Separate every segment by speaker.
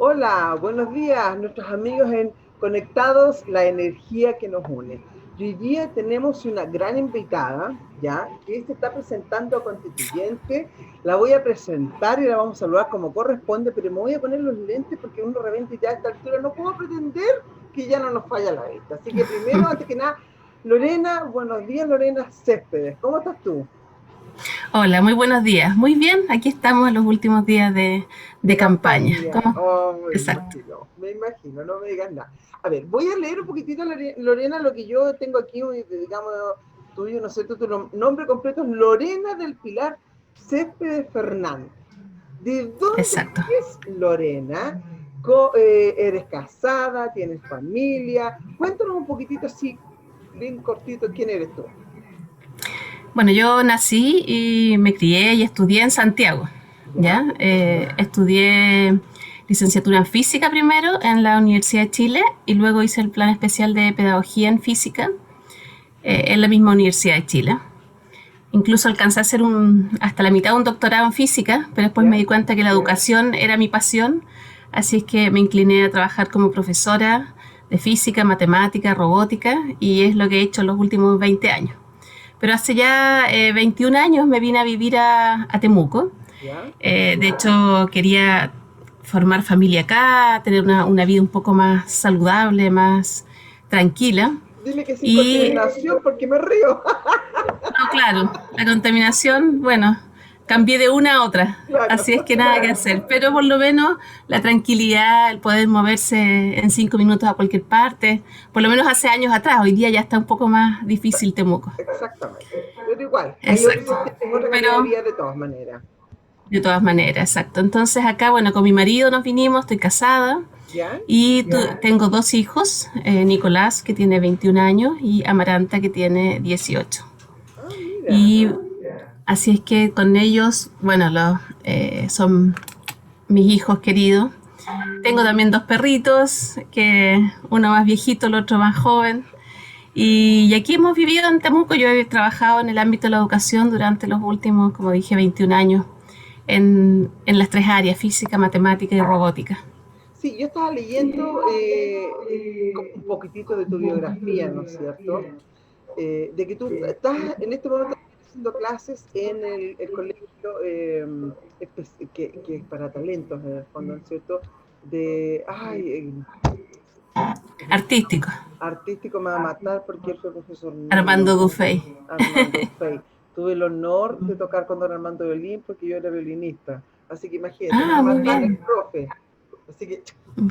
Speaker 1: Hola, buenos días, nuestros amigos en Conectados, la energía que nos une. Y hoy día tenemos una gran invitada, ¿ya? Que se está presentando a constituyente. La voy a presentar y la vamos a saludar como corresponde, pero me voy a poner los lentes porque uno de repente ya a esta altura no puedo pretender que ya no nos falla la vista. Así que primero, antes que nada, Lorena, buenos días, Lorena Céspedes. ¿Cómo estás tú?
Speaker 2: Hola, muy buenos días. Muy bien, aquí estamos en los últimos días de
Speaker 1: De
Speaker 2: campaña.
Speaker 1: campaña.
Speaker 2: ¿Cómo?
Speaker 1: Oh,
Speaker 2: Exacto.
Speaker 1: me imagino, no me digas nada. A ver, voy a leer un poquitito, Lorena, lo que yo tengo aquí, digamos, tuyo, no sé, tu nombre completo es Lorena del Pilar Céspedes Fernández. ¿De dónde
Speaker 2: Exacto.
Speaker 1: es Lorena? ¿Eres casada? ¿Tienes familia? Cuéntanos un poquitito así, bien cortito, ¿quién eres tú?
Speaker 2: Bueno, yo nací y me crié y estudié en Santiago.
Speaker 1: ¿Ya?
Speaker 2: ¿Ya? Estudié licenciatura en física primero en la Universidad de Chile y luego hice el plan especial de pedagogía en física en la misma Universidad de Chile. Incluso alcancé a hacer hasta la mitad de un doctorado en física, pero después me
Speaker 1: ¿Ya?
Speaker 2: di cuenta que la educación era mi pasión, así es que me incliné a trabajar como profesora de física, matemática, robótica, y es lo que he hecho en los últimos 20 años. Pero hace ya 21 años me vine a vivir a Temuco.
Speaker 1: ¿Ya?
Speaker 2: De hecho, quería formar familia acá, tener una vida un poco más saludable, más tranquila.
Speaker 1: Dime que sin
Speaker 2: Y
Speaker 1: contaminación porque me río.
Speaker 2: no, claro, la contaminación, bueno, cambié de una a otra,
Speaker 1: Claro.
Speaker 2: así es que nada que hacer, pero por lo menos la tranquilidad, el poder moverse en 5 minutos a cualquier parte, por lo menos hace años atrás, hoy día ya está un poco más difícil Temuco.
Speaker 1: Exactamente. Pero igual,
Speaker 2: Exacto,
Speaker 1: es otra calidad de
Speaker 2: pero
Speaker 1: vida de todas maneras.
Speaker 2: de todas maneras, exacto. Entonces acá, bueno, con mi marido nos vinimos, estoy casada
Speaker 1: ¿Ya?
Speaker 2: y tengo dos hijos, Nicolás que tiene 21 años y Amaranta que tiene 18.
Speaker 1: Ah, mira.
Speaker 2: Y así es que con ellos, bueno, son mis hijos queridos. Tengo también dos perritos, que uno más viejito, el otro más joven. Y aquí hemos vivido en Temuco. Yo he trabajado en el ámbito de la educación durante los últimos, como dije, 21 años en las tres áreas, física, matemática y robótica.
Speaker 1: Sí, yo estaba leyendo como un poquitito de tu biografía, ¿no es cierto? De que tú estás en este momento haciendo clases en el colegio que es para talentos, en el fondo, ¿no es cierto? De, ay,
Speaker 2: Artístico,
Speaker 1: artístico me va a matar porque él fue profesor mío.
Speaker 2: Armando Dufay.
Speaker 1: Armando Fey. Tuve el honor de tocar con don Armando Violín porque yo era violinista. Así que imagínate, me va a
Speaker 2: Ah, muy
Speaker 1: matar el
Speaker 2: bien.
Speaker 1: profe. Así que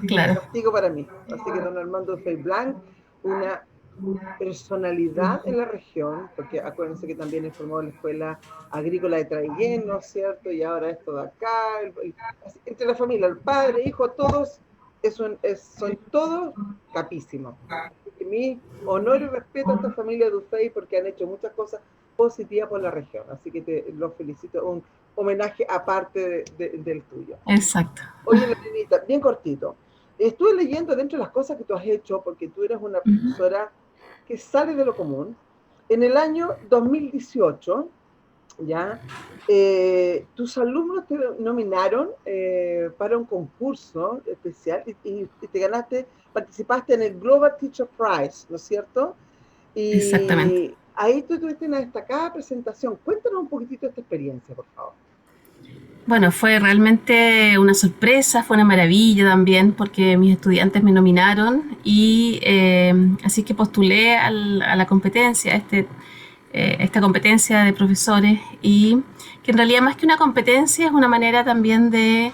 Speaker 2: Claro.
Speaker 1: castigo para mí. Así que don Armando Fey Blanc, una personalidad en la región, porque acuérdense que también es formado en la Escuela Agrícola de Traiguén, ¿no es cierto? Y ahora esto de acá, entre la familia, el padre, hijo, todos, son todos capísimos. Así que mi honor y respeto a esta familia de Dufay porque han hecho muchas cosas positivas por la región. Así que te los felicito, un homenaje aparte del tuyo.
Speaker 2: Exacto.
Speaker 1: Oye, Lorenita, bien cortito. Estuve leyendo dentro de las cosas que tú has hecho, porque tú eres una profesora que sale de lo común. En el año 2018, ¿ya? Tus alumnos te nominaron para un concurso especial y te ganaste, participaste en el Global Teacher Prize, ¿no es cierto?
Speaker 2: Exactamente.
Speaker 1: Y ahí tú tuviste una destacada presentación. Cuéntanos un poquitito de esta experiencia, por favor.
Speaker 2: Bueno, fue realmente una sorpresa, fue una maravilla también porque mis estudiantes me nominaron y así que postulé a la competencia, esta competencia de profesores y que en realidad más que una competencia es una manera también de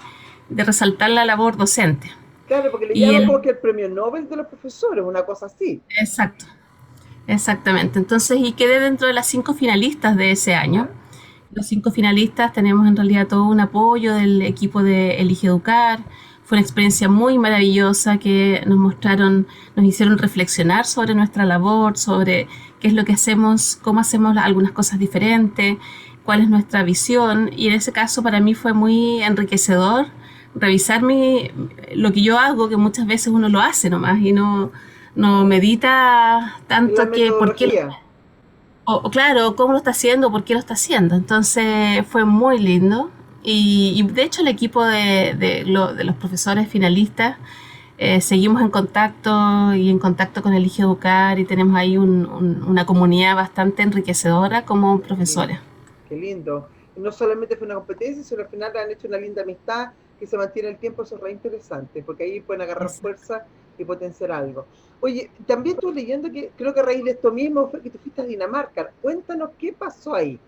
Speaker 2: resaltar la labor docente.
Speaker 1: Claro, porque le
Speaker 2: Y
Speaker 1: llaman como
Speaker 2: el,
Speaker 1: que el premio Nobel de los profesores, una cosa así.
Speaker 2: exacto, exactamente. Entonces, y quedé dentro de las 5 finalistas de ese año.
Speaker 1: ¿Ya?
Speaker 2: Los 5 finalistas tenemos en realidad todo un apoyo del equipo de Elige Educar. Fue una experiencia muy maravillosa que nos mostraron, nos hicieron reflexionar sobre nuestra labor, sobre qué es lo que hacemos, cómo hacemos algunas cosas diferentes, cuál es nuestra visión. Y en ese caso para mí fue muy enriquecedor revisar lo que yo hago, que muchas veces uno lo hace nomás y no medita
Speaker 1: La
Speaker 2: tanto que por qué
Speaker 1: metodología.
Speaker 2: o claro, cómo lo está haciendo, por qué lo está haciendo. Entonces fue muy lindo y de hecho el equipo de los profesores finalistas seguimos en contacto y en contacto con Elige Educar y tenemos ahí una comunidad bastante enriquecedora como
Speaker 1: Qué lindo,
Speaker 2: profesores.
Speaker 1: qué lindo. Y no solamente fue una competencia, sino al final han hecho una linda amistad que se mantiene en el tiempo, eso es re interesante, porque ahí pueden agarrar
Speaker 2: Exacto.
Speaker 1: fuerza y potenciar algo. Oye, también estuve leyendo que creo que a raíz de esto mismo fue que tú fuiste a Dinamarca. Cuéntanos qué pasó ahí.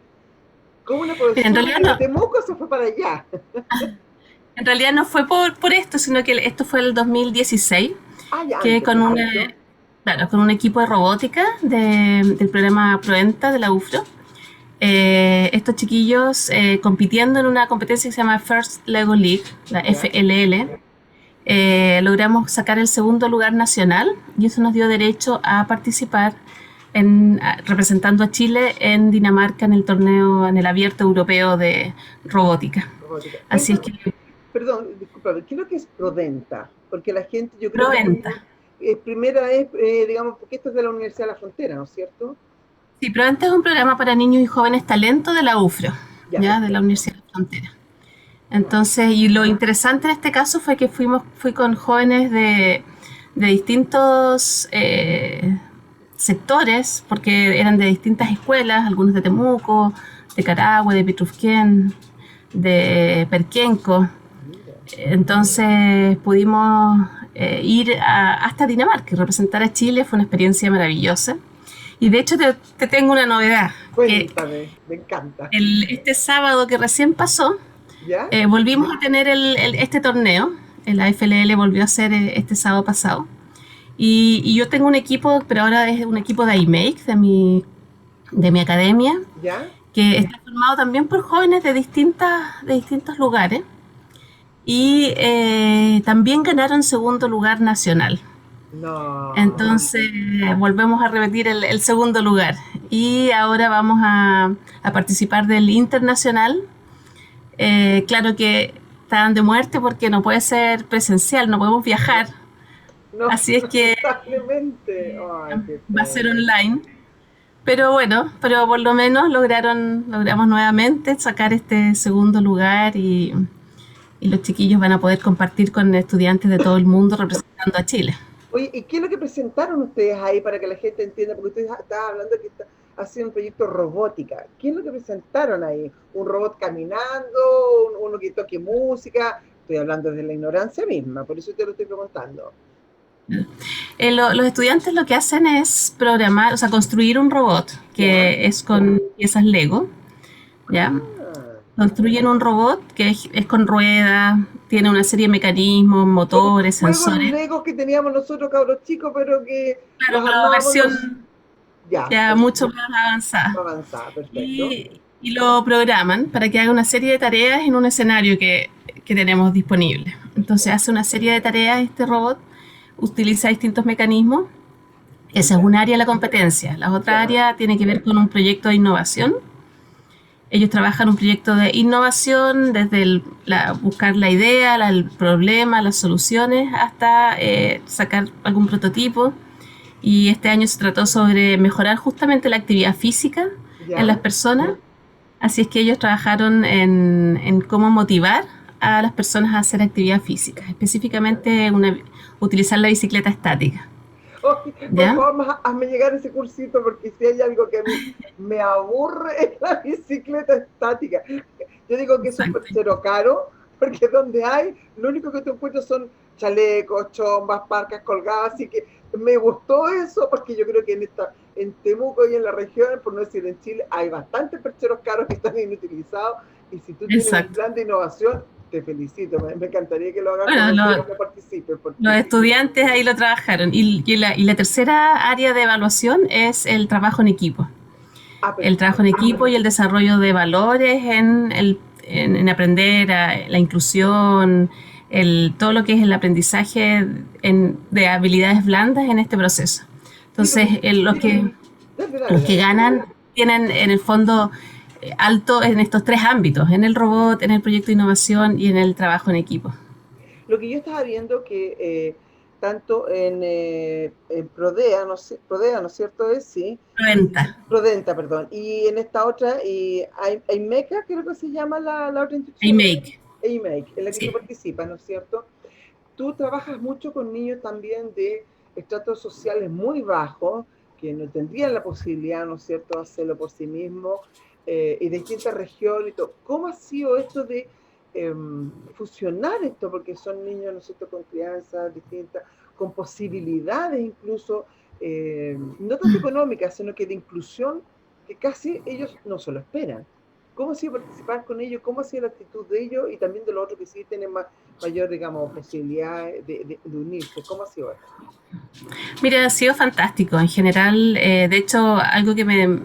Speaker 1: ¿Cómo una
Speaker 2: Mira,
Speaker 1: profesora de Temuco se fue para allá?
Speaker 2: en realidad no fue por esto, sino que esto fue el 2016,
Speaker 1: Ah, ya
Speaker 2: que
Speaker 1: antes, perfecto.
Speaker 2: claro, con un equipo de robótica del programa Proenta de la UFRO, estos chiquillos compitiendo en una competencia que se llama First Lego League, la
Speaker 1: Ya,
Speaker 2: FLL, logramos sacar el segundo lugar nacional y eso nos dio derecho a participar representando a Chile en Dinamarca en el torneo, en el abierto europeo de robótica.
Speaker 1: robótica.
Speaker 2: Así es
Speaker 1: Cuéntame,
Speaker 2: que
Speaker 1: perdón, discúlpame, ¿qué es lo que es Prodenta? Porque la gente, yo creo que
Speaker 2: Proenta.
Speaker 1: primera es, digamos, porque esto es de la Universidad de la Frontera, ¿no es cierto?
Speaker 2: Sí, Proenta es un programa para niños y jóvenes talento de la UFRO,
Speaker 1: Ya,
Speaker 2: ¿ya? De la
Speaker 1: perfecto.
Speaker 2: Universidad de la Frontera. Entonces, y lo interesante en este caso fue que fui con jóvenes de distintos sectores, porque eran de distintas escuelas, algunos de Temuco, de Carahue, de Pitrufquén, de Perquenco.
Speaker 1: Mira.
Speaker 2: Entonces pudimos ir hasta Dinamarca y representar a Chile, fue una experiencia maravillosa. Y de hecho te tengo una novedad, que
Speaker 1: Cuéntame, me encanta.
Speaker 2: este sábado que recién pasó,
Speaker 1: ¿Ya?
Speaker 2: volvimos a tener este torneo, la FLL volvió a ser este sábado pasado. Y yo tengo un equipo, pero ahora es un equipo de iMake, de mi academia,
Speaker 1: ¿Ya?
Speaker 2: que está formado también por jóvenes de distintos lugares. Y también ganaron segundo lugar nacional.
Speaker 1: No.
Speaker 2: Entonces volvemos a repetir el segundo lugar. Y ahora vamos a participar del internacional. Claro que están de muerte porque no puede ser presencial, no podemos viajar.
Speaker 1: No,
Speaker 2: Así es que
Speaker 1: lamentablemente. Ay, qué
Speaker 2: va a ser
Speaker 1: pena.
Speaker 2: online. Pero bueno, pero por lo menos logramos nuevamente sacar este segundo lugar y los chiquillos van a poder compartir con estudiantes de todo el mundo representando a Chile.
Speaker 1: Oye, ¿y qué es lo que presentaron ustedes ahí para que la gente entienda? Porque ustedes estaban hablando de que está haciendo un proyecto robótica. ¿Qué es lo que presentaron ahí? ¿Un robot caminando? ¿Uno que toque música? Estoy hablando desde la ignorancia misma, por eso te lo estoy preguntando.
Speaker 2: Los estudiantes lo que hacen es programar, o sea, construir un robot
Speaker 1: ¿Ya?
Speaker 2: que es con piezas Lego, ¿ya?
Speaker 1: Ah,
Speaker 2: Construyen un robot que es con ruedas, tiene una serie de mecanismos,
Speaker 1: como
Speaker 2: motores,
Speaker 1: estos juegos
Speaker 2: sensores,
Speaker 1: legos que teníamos nosotros, cabros chicos, pero que
Speaker 2: claro,
Speaker 1: los
Speaker 2: pero
Speaker 1: armábamos los...
Speaker 2: versión
Speaker 1: Ya,
Speaker 2: ya mucho más avanzada.
Speaker 1: avanzada, perfecto.
Speaker 2: Y lo programan para que haga una serie de tareas en un escenario que tenemos disponible. Entonces
Speaker 1: Perfecto.
Speaker 2: hace una serie de tareas este robot, utiliza distintos mecanismos. Esa es
Speaker 1: Ya,
Speaker 2: un área de la competencia. La otra
Speaker 1: ya,
Speaker 2: área tiene que ver con un proyecto de innovación. Ellos trabajan un proyecto de innovación desde buscar la idea, el problema, las soluciones, hasta sacar algún prototipo. Y este año se trató sobre mejorar justamente la actividad física en las
Speaker 1: ya.
Speaker 2: personas. Así es que ellos trabajaron en cómo motivar a las personas a hacer actividad física, específicamente utilizar la bicicleta estática.
Speaker 1: Oh, por
Speaker 2: ¿Ya?
Speaker 1: favor, hazme llegar ese cursito, porque si hay algo que a mí me aburre es la bicicleta estática. Yo digo que es un
Speaker 2: Exacto.
Speaker 1: perchero caro, porque donde hay, lo único que te encuentro son chalecos, chombas, parcas colgadas, así que me gustó eso, porque yo creo que en Temuco y en la región, por no decir en Chile, hay bastantes percheros caros que están inutilizados, y si tú tienes un
Speaker 2: Exacto.
Speaker 1: plan de innovación, te felicito, me encantaría que lo hagas
Speaker 2: Bueno,
Speaker 1: conocer o que participes,
Speaker 2: los
Speaker 1: porque...
Speaker 2: estudiantes ahí lo trabajaron. Y la tercera área de evaluación es el trabajo en equipo.
Speaker 1: Ah,
Speaker 2: El trabajo en
Speaker 1: perfecto.
Speaker 2: equipo y el desarrollo de valores en aprender la inclusión, todo lo que es el aprendizaje de habilidades blandas en este proceso.
Speaker 1: Sí,
Speaker 2: Entonces,
Speaker 1: porque... Dale, dale,
Speaker 2: los que
Speaker 1: dale.
Speaker 2: ganan tienen en el fondo alto en estos tres ámbitos, en el robot, en el proyecto de innovación y en el trabajo en equipo.
Speaker 1: Lo que yo estaba viendo que tanto en Prodea, Prodea, ¿no es cierto? Sí.
Speaker 2: Venta.
Speaker 1: Prodenta, perdón. Y en esta otra, y IMECA, creo que se llama la otra institución,
Speaker 2: iMake.
Speaker 1: IMEC, en la que tú
Speaker 2: Sí.
Speaker 1: participas, ¿no es cierto? Tú trabajas mucho con niños también de estratos sociales muy bajos, que no tendrían la posibilidad, ¿no es cierto?, de hacerlo por sí mismos, y de distintas regiones y todo. ¿Cómo ha sido esto de fusionar esto? Porque son niños, ¿no es cierto?, con crianzas distintas, con posibilidades incluso, no tanto económicas, sino que de inclusión, que casi ellos no se lo esperan. ¿Cómo ha sido participar con ellos? ¿Cómo ha sido la actitud de ellos? Y también de los otros que sí tienen mayor, digamos, posibilidad de unirse. ¿Cómo ha sido esto?
Speaker 2: Mira, ha sido fantástico. En general, de hecho, algo que me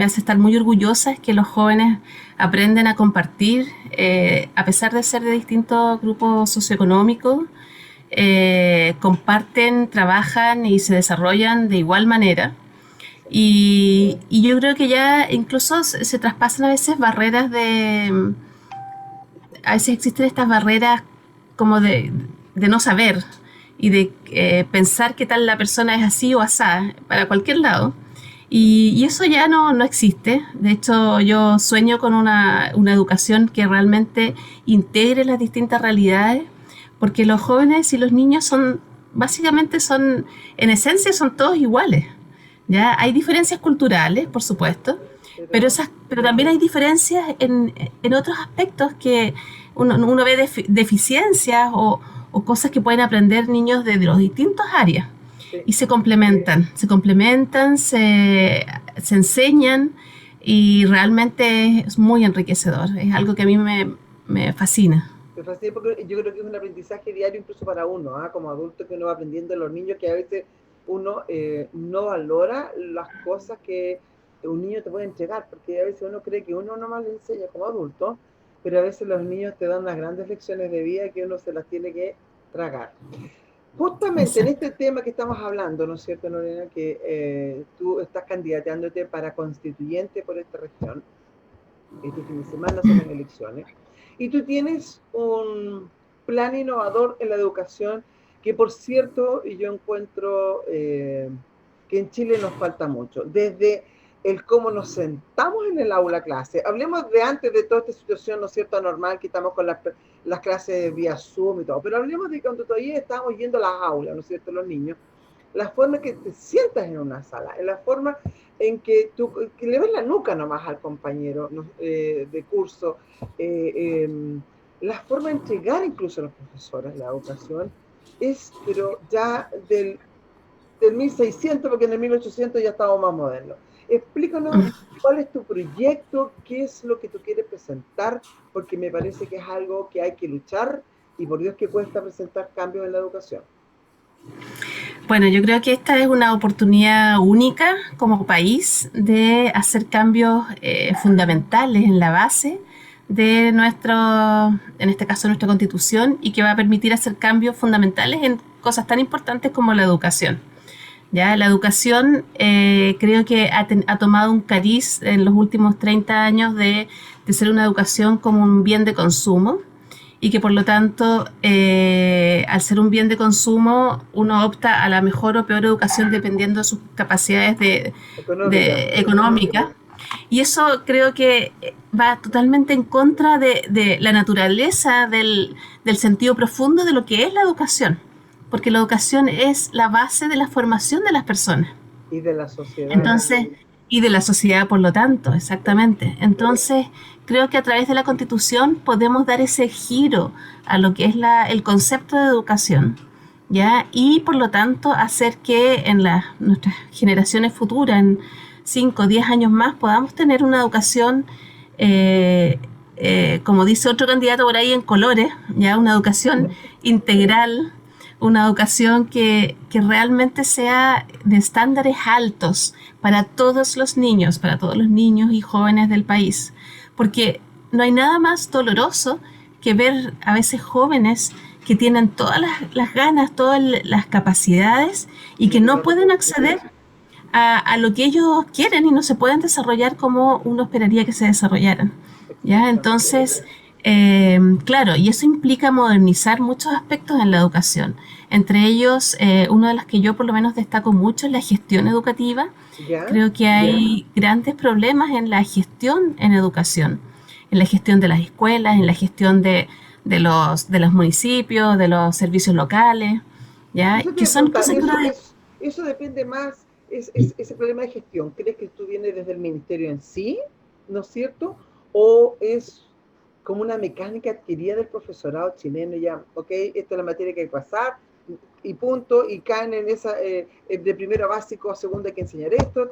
Speaker 2: hace estar muy orgullosa es que los jóvenes aprenden a compartir, a pesar de ser de distintos grupos socioeconómicos, comparten, trabajan y se desarrollan de igual manera. Y yo creo que ya incluso se traspasan a veces barreras de... A veces existen estas barreras como de no saber y de pensar que tal la persona es así o asá para cualquier lado. Y eso ya no existe. De hecho, yo sueño con una educación que realmente integre las distintas realidades, porque los jóvenes y los niños son, básicamente son, en esencia son todos iguales. ¿Ya? Hay diferencias culturales, por supuesto,
Speaker 1: Pero
Speaker 2: pero también hay diferencias en otros aspectos que uno ve deficiencias o cosas que pueden aprender niños de los distintas áreas
Speaker 1: sí,
Speaker 2: y se enseñan y realmente es muy enriquecedor. Es algo que a mí me fascina.
Speaker 1: porque yo creo que es un aprendizaje diario incluso para uno, ¿ah? Como adulto, que uno va aprendiendo de los niños, que a veces uno no valora las cosas que un niño te puede entregar, porque a veces uno cree que uno nomás le enseña como adulto, pero a veces los niños te dan unas grandes lecciones de vida que uno se las tiene que tragar. Justamente en
Speaker 2: Exacto.
Speaker 1: este tema que estamos hablando, ¿no es cierto, Lorena? Que tú estás candidateándote para constituyente por esta región. Este fin de semana son las elecciones. Y tú tienes un plan innovador en la educación que, por cierto, yo encuentro que en Chile nos falta mucho. Desde el cómo nos sentamos en el aula clase. Hablemos de antes de toda esta situación, ¿no es cierto?, anormal, que estamos con las clases vía Zoom y todo. Pero hablemos de cuando todavía estábamos yendo a las aulas, ¿no es cierto?, los niños. La forma en que te sientas en una sala, en la forma en que tú que le ves la nuca nomás al compañero, ¿no? De curso, eh, eh, la forma de entregar incluso a los profesores la educación es, pero ya del 1600, porque en el 1800 ya estábamos más modernos. Explícanos cuál es tu proyecto, qué es lo que tú quieres presentar, porque me parece que es algo que hay que luchar y por Dios que cuesta presentar cambios en la educación.
Speaker 2: Bueno, yo creo que esta es una oportunidad única como país de hacer cambios fundamentales en la base de en este caso, nuestra constitución y que va a permitir hacer cambios fundamentales en cosas tan importantes como la educación. Ya, la educación creo que ha tomado un cariz en los últimos 30 años de ser una educación como un bien de consumo y que por lo tanto, al ser un bien de consumo, uno opta a la mejor o peor educación dependiendo de sus capacidades
Speaker 1: Económica.
Speaker 2: económicas. Y eso creo que va totalmente en contra de la naturaleza del sentido profundo de lo que es la educación, porque la educación es la base de la formación de las personas.
Speaker 1: Y de la sociedad.
Speaker 2: Entonces, y de la sociedad, por lo tanto, exactamente. Entonces, creo que a través de la Constitución podemos dar ese giro a lo que es el concepto de educación, ¿ya? Y por lo tanto, hacer que en nuestras generaciones futuras, en 5 o 10 años más, podamos tener una educación, como dice otro candidato por ahí, en colores, ¿ya? Una educación integral, una educación que realmente sea de estándares altos para todos los niños y jóvenes del país. Porque no hay nada más doloroso que ver a veces jóvenes que tienen todas las ganas, todas las capacidades y que no pueden acceder a lo que ellos quieren y no se pueden desarrollar como uno esperaría que se desarrollaran. ¿Ya?
Speaker 1: Exactamente.
Speaker 2: Entonces, Claro, y eso implica modernizar muchos aspectos en la educación. Entre ellos, uno de los que yo por lo menos destaco mucho es la gestión educativa.
Speaker 1: ¿Ya?
Speaker 2: Creo que hay grandes problemas en la gestión en educación, en la gestión de las escuelas, en la gestión de los municipios, de los servicios locales, ¿ya?
Speaker 1: Eso te
Speaker 2: Que
Speaker 1: voy a
Speaker 2: son
Speaker 1: preguntar,
Speaker 2: cosas que uno...
Speaker 1: eso depende más, ese problema de gestión, ¿crees que tú vienes desde el ministerio en sí, no es cierto? ¿O es como una mecánica adquirida del profesorado chileno, ya, ok, esta es la materia que hay que pasar, y punto, y caen en esa, de primero básico a segundo hay que enseñar esto,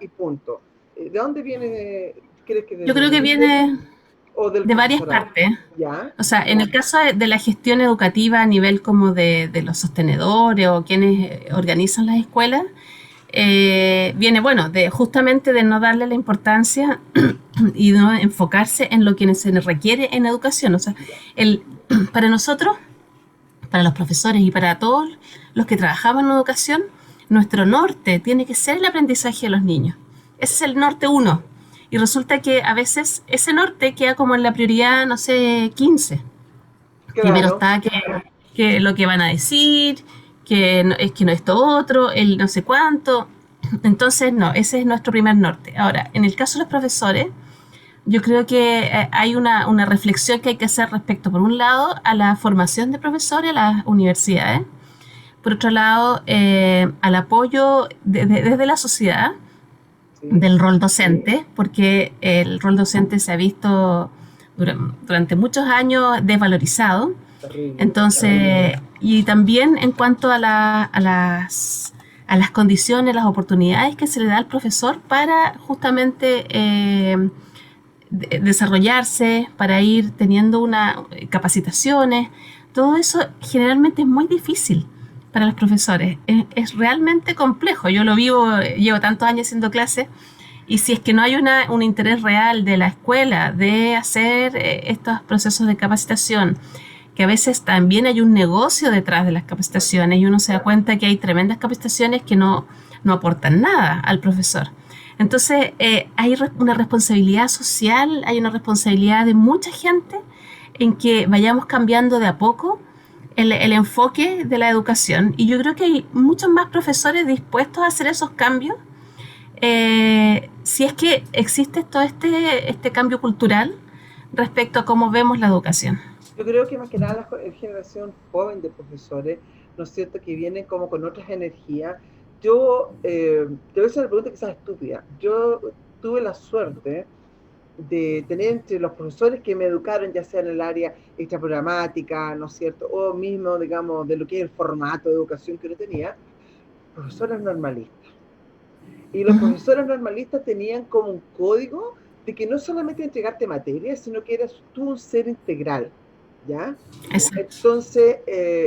Speaker 1: y punto. ¿De dónde viene, crees que
Speaker 2: Yo
Speaker 1: desde el
Speaker 2: creo que
Speaker 1: ministerio
Speaker 2: viene
Speaker 1: o del
Speaker 2: de varias
Speaker 1: profesorado?
Speaker 2: partes.
Speaker 1: ¿Ya?
Speaker 2: O sea, en el caso de la gestión educativa a nivel como de los sostenedores o quienes organizan las escuelas, viene, bueno, de justamente de no darle la importancia y no enfocarse en lo que se requiere en educación. O sea, el, para nosotros, para los profesores y para todos los que trabajamos en educación, nuestro norte tiene que ser el aprendizaje de los niños. Ese es el norte uno. Y resulta que a veces ese norte queda como en la prioridad, no sé, 15. Primero
Speaker 1: Claro.
Speaker 2: está que lo que van a decir, es que no esto otro, el no sé cuánto. Entonces, no, ese es nuestro primer norte. Ahora, en el caso de los profesores, yo creo que hay una reflexión que hay que hacer respecto, por un lado, a la formación de profesores a las universidades, por otro lado, al apoyo desde la sociedad
Speaker 1: Sí,
Speaker 2: del rol docente, porque el rol docente se ha visto durante muchos años desvalorizado.
Speaker 1: terrible.
Speaker 2: Entonces, y también en cuanto a las condiciones, las oportunidades que se le da al profesor para justamente desarrollarse, para ir teniendo capacitaciones, todo eso generalmente es muy difícil para los profesores. Es realmente complejo. Yo lo vivo, llevo tantos años haciendo clases y si es que no hay un interés real de la escuela de hacer estos procesos de capacitación, que a veces también hay un negocio detrás de las capacitaciones y uno se da cuenta que hay tremendas capacitaciones que no aportan nada al profesor. Entonces, hay una responsabilidad social, hay una responsabilidad de mucha gente en que vayamos cambiando de a poco el enfoque de la educación. Y yo creo que hay muchos más profesores dispuestos a hacer esos cambios si es que existe todo este cambio cultural respecto a cómo vemos la educación.
Speaker 1: Yo creo que más que nada la generación joven de profesores, ¿no es cierto?, que vienen como con otras energías. Yo, te voy a hacer una pregunta quizás estúpida. Yo tuve la suerte de tener entre los profesores que me educaron, ya sea en el área extraprogramática, ¿no es cierto?, o mismo, digamos, de lo que es el formato de educación que yo tenía, profesores normalistas. Y los
Speaker 2: Ujú.
Speaker 1: profesores normalistas tenían como un código de que no solamente entregarte materias, sino que eras tú un ser integral, ¿ya?
Speaker 2: Exacto.
Speaker 1: Entonces,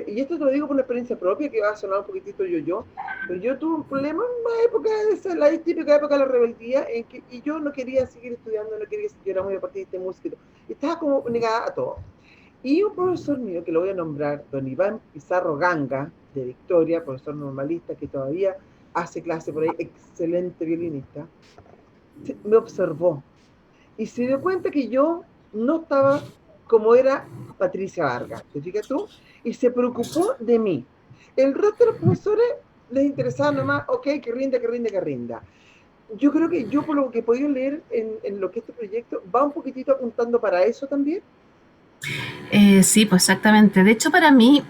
Speaker 1: y esto te lo digo por una experiencia propia, que va a sonar un poquitito yo, pero yo tuve un problema en una época, esa, la típica época de la rebeldía, y yo no quería seguir estudiando, no quería, yo era muy deportista de música, y estaba como negada a todo. Y un profesor mío, que lo voy a nombrar, don Iván Pizarro Ganga, de Victoria, profesor normalista, que todavía hace clase por ahí, excelente violinista, me observó y se dio cuenta que yo no estaba como era Patricia Vargas, ¿te fijas tú? Y se preocupó de mí. El resto de los profesores les interesaba nomás, ok, que rinda, que rinda, que rinda. Yo creo que yo, por lo que he podido leer en lo que este proyecto, va un poquitito apuntando para eso también.
Speaker 2: Sí, pues exactamente. De hecho, para mí,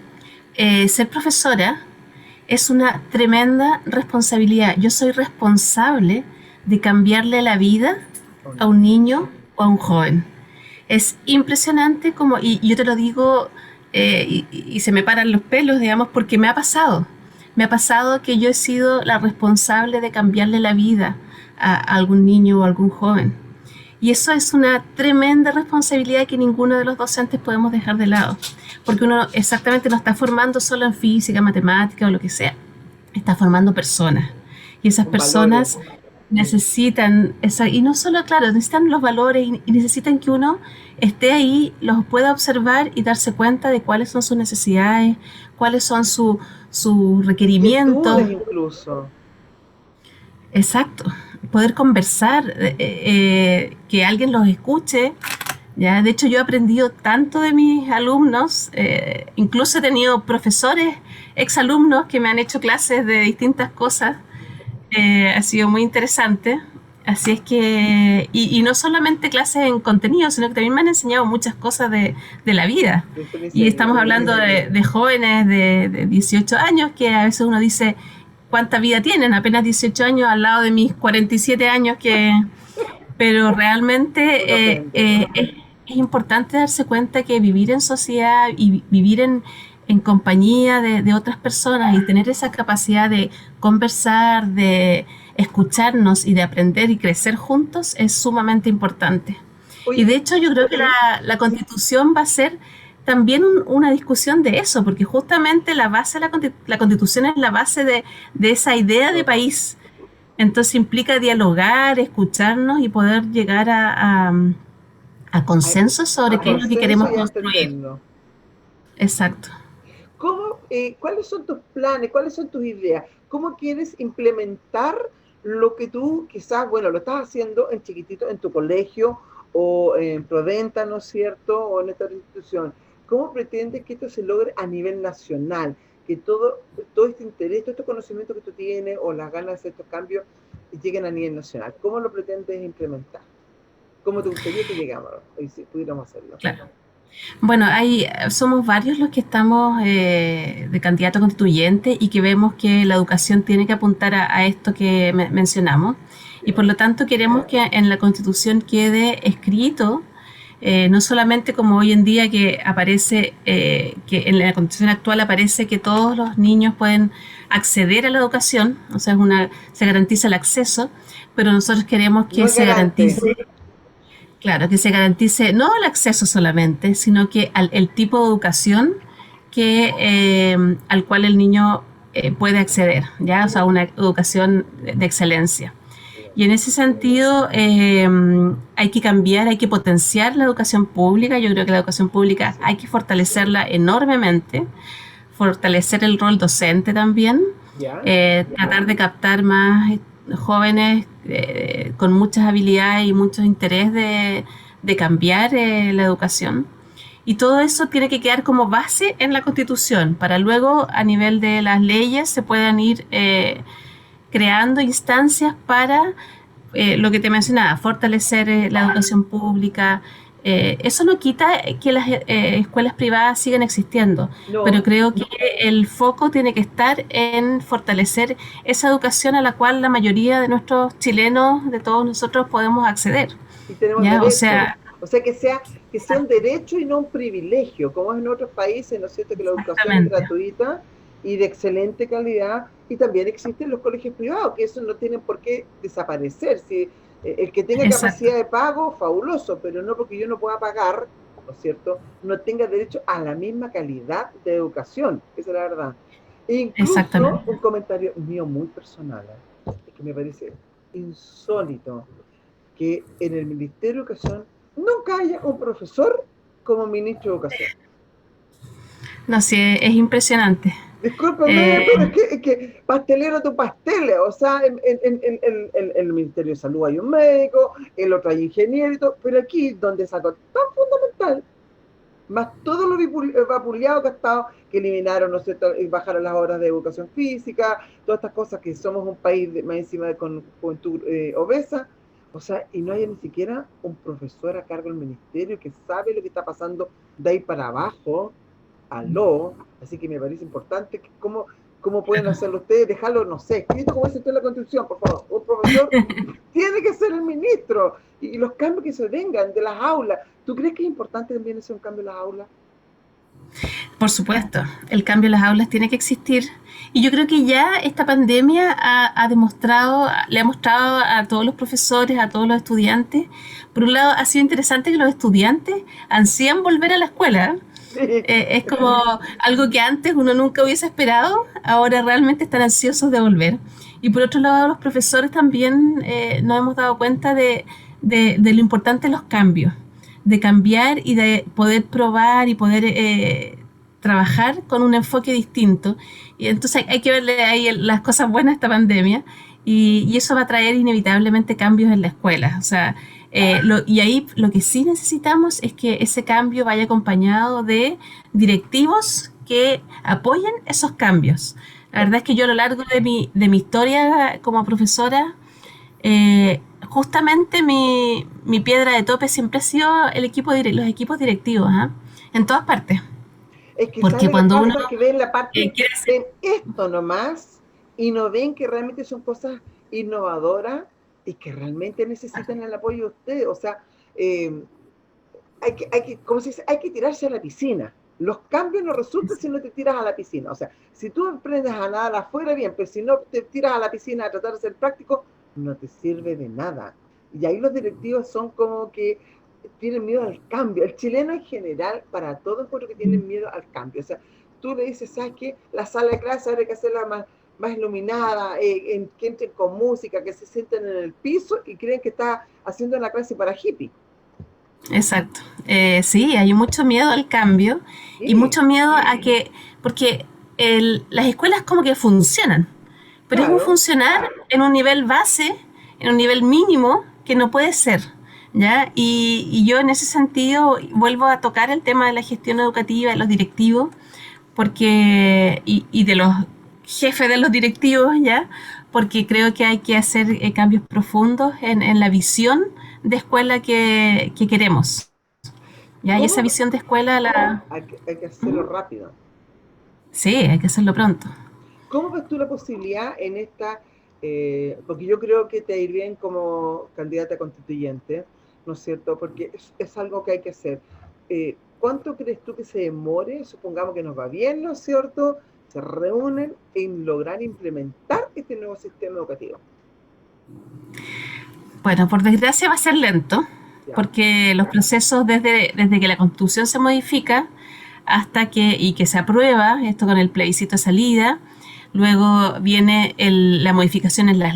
Speaker 2: ser profesora es una tremenda responsabilidad. Yo soy responsable de cambiarle la vida
Speaker 1: ¿O
Speaker 2: a
Speaker 1: no?
Speaker 2: un niño o a un joven. Es impresionante como, y yo te lo digo, y se me paran los pelos, digamos, porque me ha pasado. Me ha pasado que yo he sido la responsable de cambiarle la vida a algún niño o a algún joven. Y eso es una tremenda responsabilidad que ninguno de los docentes podemos dejar de lado, porque uno exactamente no está formando solo en física, matemática o lo que sea, está formando personas. Y esas
Speaker 1: Con valores.
Speaker 2: personas necesitan, y no solo, claro, necesitan los valores y necesitan que uno esté ahí, los pueda observar y darse cuenta de cuáles son sus necesidades, cuáles son sus requerimientos.
Speaker 1: Inquietudes incluso.
Speaker 2: Exacto. Poder conversar, que alguien los escuche, ¿ya? De hecho, yo he aprendido tanto de mis alumnos, incluso he tenido profesores, exalumnos que me han hecho clases de distintas cosas. Ha sido muy interesante. Así es que, y no solamente clases en contenido, sino que también me han enseñado muchas cosas de la vida.
Speaker 1: de experiencia
Speaker 2: Y
Speaker 1: de
Speaker 2: estamos
Speaker 1: vida.
Speaker 2: hablando de jóvenes de 18 años que a veces uno dice, ¿cuánta vida tienen? Apenas 18 años al lado de mis 47 años que, pero
Speaker 1: Uno
Speaker 2: realmente
Speaker 1: aprende.
Speaker 2: es importante darse cuenta que vivir en sociedad y vivir en compañía de otras personas y tener esa capacidad de conversar, de escucharnos y de aprender y crecer juntos es sumamente importante. Y de
Speaker 1: Oye,
Speaker 2: hecho yo creo que la constitución va a ser también una discusión de eso, porque justamente la base de la constitución es la base de esa idea de país. Entonces implica dialogar, escucharnos y poder llegar a
Speaker 1: a,
Speaker 2: consensos sobre
Speaker 1: a
Speaker 2: qué es lo que
Speaker 1: consenso
Speaker 2: queremos
Speaker 1: y a
Speaker 2: construir.
Speaker 1: entendernos.
Speaker 2: Exacto.
Speaker 1: ¿Cuáles son tus planes? ¿Cuáles son tus ideas? ¿Cómo quieres implementar lo que tú quizás, bueno, lo estás haciendo en chiquitito, en tu colegio o en Proventa, ¿no es cierto? O en esta institución. ¿Cómo pretendes que esto se logre a nivel nacional? Que todo este interés, todo este conocimiento que tú tienes o las ganas de hacer estos cambios lleguen a nivel nacional. ¿Cómo lo pretendes implementar? ¿Cómo te gustaría que llegamos? Y si pudiéramos hacerlo.
Speaker 2: Claro. Bueno, somos varios los que estamos de candidato constituyente y que vemos que la educación tiene que apuntar a esto que mencionamos. Y por lo tanto queremos que en la constitución quede escrito, no solamente como hoy en día que aparece, que en la constitución actual aparece que todos los niños pueden acceder a la educación, o sea, se garantiza el acceso, pero nosotros queremos
Speaker 1: No
Speaker 2: que
Speaker 1: es
Speaker 2: se
Speaker 1: garante.
Speaker 2: garantice. Claro, que se garantice no el acceso solamente, sino que el tipo de educación al cual el niño puede acceder, ¿ya? O sea, una educación de excelencia. Y en ese sentido hay que cambiar, hay que potenciar la educación pública. Yo creo que la educación pública hay que fortalecerla enormemente, fortalecer el rol docente también,
Speaker 1: ¿Ya?
Speaker 2: tratar de captar más jóvenes con muchas habilidades y mucho interés de cambiar la educación. Y todo eso tiene que quedar como base en la Constitución, para luego a nivel de las leyes se puedan ir creando instancias para lo que te mencionaba, fortalecer la educación pública. Eso no quita que las escuelas privadas sigan existiendo, pero
Speaker 1: No,
Speaker 2: creo que el foco tiene que estar en fortalecer esa educación a la cual la mayoría de nuestros chilenos, de todos nosotros, podemos acceder.
Speaker 1: y tenemos
Speaker 2: ¿Ya? O
Speaker 1: derecho.
Speaker 2: sea,
Speaker 1: O sea, que sea un derecho y no un privilegio, como es en otros países, ¿no es cierto? Que la educación es
Speaker 2: exactamente,
Speaker 1: gratuita y de excelente calidad, y también existen los colegios privados, que eso no tienen por qué desaparecer. Si el que tenga
Speaker 2: exacto,
Speaker 1: capacidad de pago, fabuloso, pero no porque yo no pueda pagar, ¿no es cierto? No tenga derecho a la misma calidad de educación, esa es la verdad. E incluso
Speaker 2: exactamente.
Speaker 1: un comentario mío muy personal, que me parece insólito que en el Ministerio de Educación nunca haya un profesor como ministro de Educación.
Speaker 2: No sé, es impresionante.
Speaker 1: Discúlpeme,
Speaker 2: Eh,
Speaker 1: pero es que pastelero tu pasteles, o sea, en el Ministerio de Salud hay un médico, el otro hay ingeniero y todo, pero aquí donde sacó tan fundamental, más todo lo vapuleado que ha estado, que eliminaron, ¿no es cierto?, y bajaron las horas de educación física, todas estas cosas que somos un país más encima con juventud obesa, o sea, y no hay ni siquiera un profesor a cargo del ministerio que sabe lo que está pasando de ahí para abajo, aló, así que me parece importante que cómo pueden hacerlo ustedes, dejarlo, no sé, escrito como dice usted en la Constitución, por favor, un profesor tiene que ser el ministro, y los cambios que se vengan de las aulas. ¿Tú crees que es importante también hacer un cambio en las aulas?
Speaker 2: Por supuesto, el cambio en las aulas tiene que existir. Y yo creo que ya esta pandemia ha demostrado, le ha mostrado a todos los profesores, a todos los estudiantes. Por un lado, ha sido interesante que los estudiantes ansían volver a la escuela.
Speaker 1: Sí,
Speaker 2: Es como algo que antes uno nunca hubiese esperado, ahora realmente están ansiosos de volver. Y por otro lado, los profesores también nos hemos dado cuenta de lo importante de los cambios, de cambiar y de poder probar y poder trabajar con un enfoque distinto. Y entonces hay que verle ahí las cosas buenas a esta pandemia y eso va a traer inevitablemente cambios en la escuela. O sea, Y ahí lo que sí necesitamos es que ese cambio vaya acompañado de directivos que apoyen esos cambios. La verdad es que yo a lo largo de mi historia como profesora, justamente mi piedra de tope siempre ha sido los equipos directivos, ¿ah? En todas partes.
Speaker 1: Es que
Speaker 2: Porque
Speaker 1: ¿sabe qué
Speaker 2: cuando uno
Speaker 1: pasa? Que ven la parte,
Speaker 2: quiere ser...
Speaker 1: ven esto nomás y no ven que realmente son cosas innovadoras y que realmente necesitan el apoyo de ustedes. O sea, eh, ¿cómo se dice? Hay que tirarse a la piscina. Los cambios no resultan si no te tiras a la piscina. O sea, si tú aprendes a nadar afuera, bien, pero si no te tiras a la piscina a tratar de ser práctico, no te sirve de nada. Y ahí los directivos son como que tienen miedo al cambio. El chileno en general, para todo encuentro que tienen miedo al cambio. O sea, tú le dices, ¿sabes qué? La sala de clase ahora hay que hacerla más iluminada, que entren con música, que se sienten en el piso y creen que está haciendo una clase para hippie.
Speaker 2: Exacto. Sí, hay mucho miedo al cambio y
Speaker 1: Sí,
Speaker 2: mucho miedo a que, porque las escuelas como que funcionan, pero es un
Speaker 1: claro.
Speaker 2: funcionar en un nivel base, en un nivel mínimo que no puede ser, ¿ya? Y yo en ese sentido vuelvo a tocar el tema de la gestión educativa, de los directivos, y de los jefes de los directivos, ¿ya? Porque creo que hay que hacer cambios profundos en la visión de escuela que queremos. ¿Ya? Y esa
Speaker 1: ¿Cómo?
Speaker 2: visión de escuela la...
Speaker 1: Hay que hacerlo rápido.
Speaker 2: Sí, hay que hacerlo pronto.
Speaker 1: ¿Cómo ves tú la posibilidad en esta, porque yo creo que te ir bien como candidata constituyente, ¿no es cierto? Porque es algo que hay que hacer. ¿Cuánto crees tú que se demore? Supongamos que nos va bien, ¿no es cierto? Se reúnen en lograr implementar este nuevo sistema educativo.
Speaker 2: Bueno, por desgracia va a ser lento,
Speaker 1: Ya,
Speaker 2: porque los procesos desde que la constitución se modifica hasta que se aprueba, esto con el plebiscito de salida, luego viene la modificación en
Speaker 1: ya
Speaker 2: las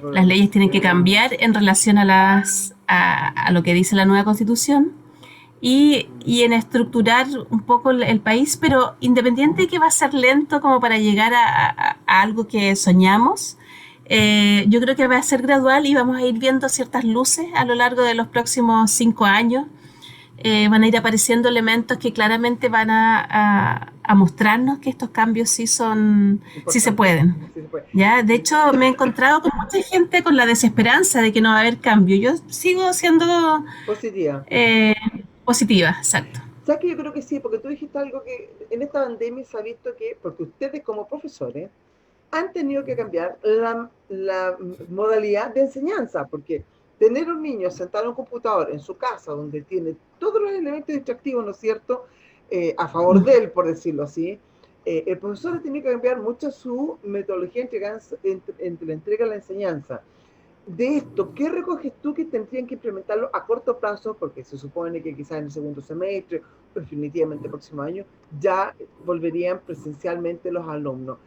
Speaker 1: programa.
Speaker 2: leyes tienen que cambiar en relación a lo que dice la nueva constitución y en estructurar un poco el país, pero independiente de que va a ser lento como para llegar a algo que soñamos, yo creo que va a ser gradual y vamos a ir viendo ciertas luces a lo largo de los próximos 5 años. Van a ir apareciendo elementos que claramente van a mostrarnos que estos cambios sí se
Speaker 1: Importante.
Speaker 2: pueden.
Speaker 1: Sí se puede.
Speaker 2: ¿Ya? De hecho, me he encontrado con mucha gente con la desesperanza de que no va a haber cambio. Yo sigo siendo
Speaker 1: Positiva.
Speaker 2: eh, positiva, exacto.
Speaker 1: ¿Sabes que yo creo que sí? Porque tú dijiste algo que en esta pandemia se ha visto que, porque ustedes como profesores han tenido que cambiar la modalidad de enseñanza, porque tener un niño sentado en un computador en su casa, donde tiene todos los elementos distractivos, ¿no es cierto?, a favor de él, por decirlo así, el profesor tiene que cambiar mucho su metodología entre la entrega y la enseñanza. De esto, ¿qué recoges tú que tendrían que implementarlo a corto plazo? Porque se supone que quizás en el segundo semestre, definitivamente el próximo año, ya volverían presencialmente los alumnos.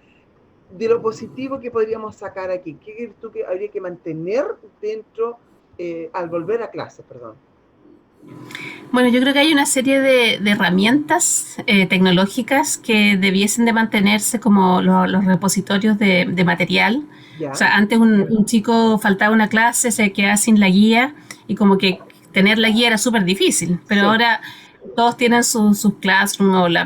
Speaker 1: De lo positivo que podríamos sacar aquí, ¿qué crees tú que habría que mantener dentro al volver a clases, perdón?
Speaker 2: Bueno, yo creo que hay una serie de herramientas tecnológicas que debiesen de mantenerse como los repositorios de material. O
Speaker 1: ¿Ya?
Speaker 2: sea, antes un chico faltaba una clase, se quedaba sin la guía y como que tener la guía era súper difícil, pero
Speaker 1: Sí,
Speaker 2: ahora todos tienen sus Classroom o la